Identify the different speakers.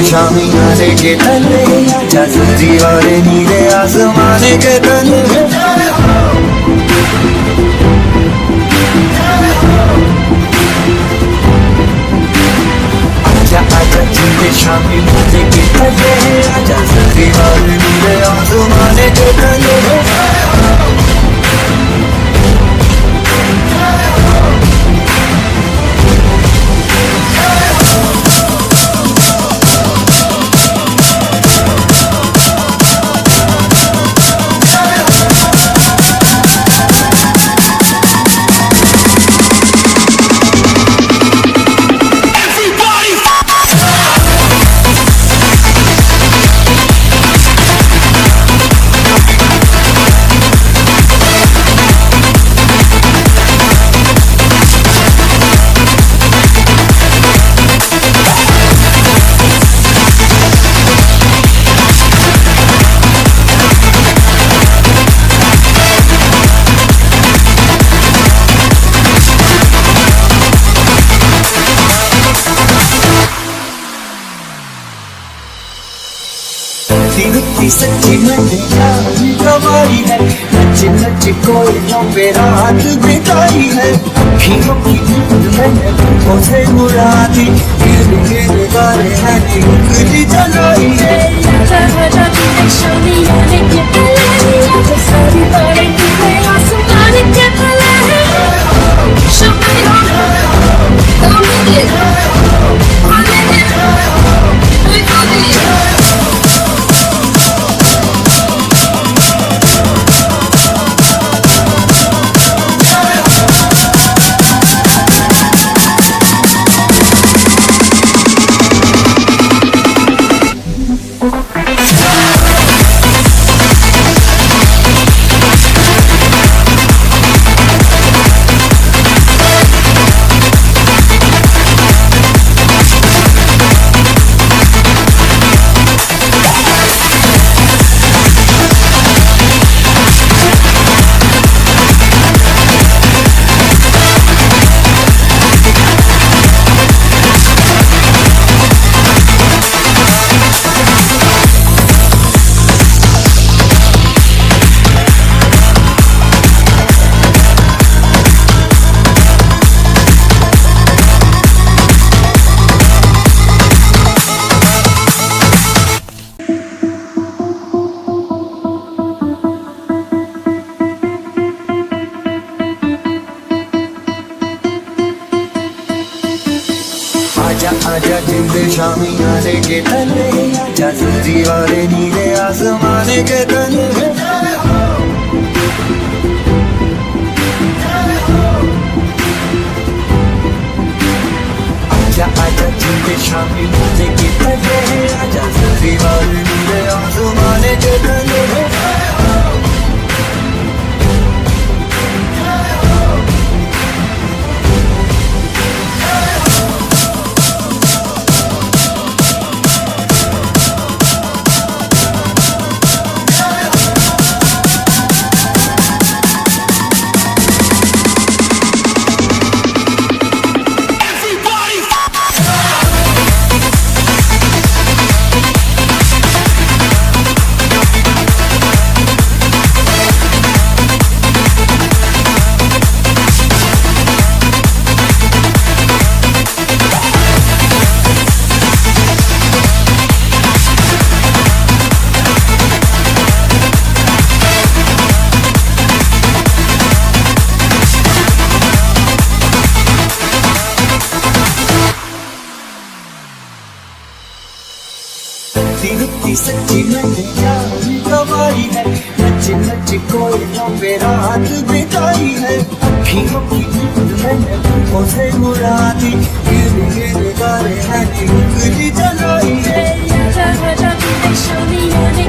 Speaker 1: शामियाने के तले जज़री वाले नीले आसमाने के तले आजा आजा जिंदे शामियाने के तले जज़री वाले नीले आसमाने के तले सच्ची मजेदार कमाई है नच नच कोयलों पे रात बिताई है अखियों की नींद मैंने तुमको से उड़ा दी गिर गिर गारे हैं उंगली जलाई है आजा आजा जिंदे शामियाने के तले जज़री वाले नीले आसमाने के तले आजा जिंदे शामियाने के तले जज़री वाले नीले आसमाने के तले आजा आजा जिंदे शामियाने के तले जज़री वाले नीले आसमाने के तले सच्ची मजेदार कमाई है नच नच कोयलों पे रात बिताई है अखियों की नींद मैंने तुमको से उड़ा दी गिर गिर गारे हैं उंगली जलाई है आजा आजा जिंदे शामियाने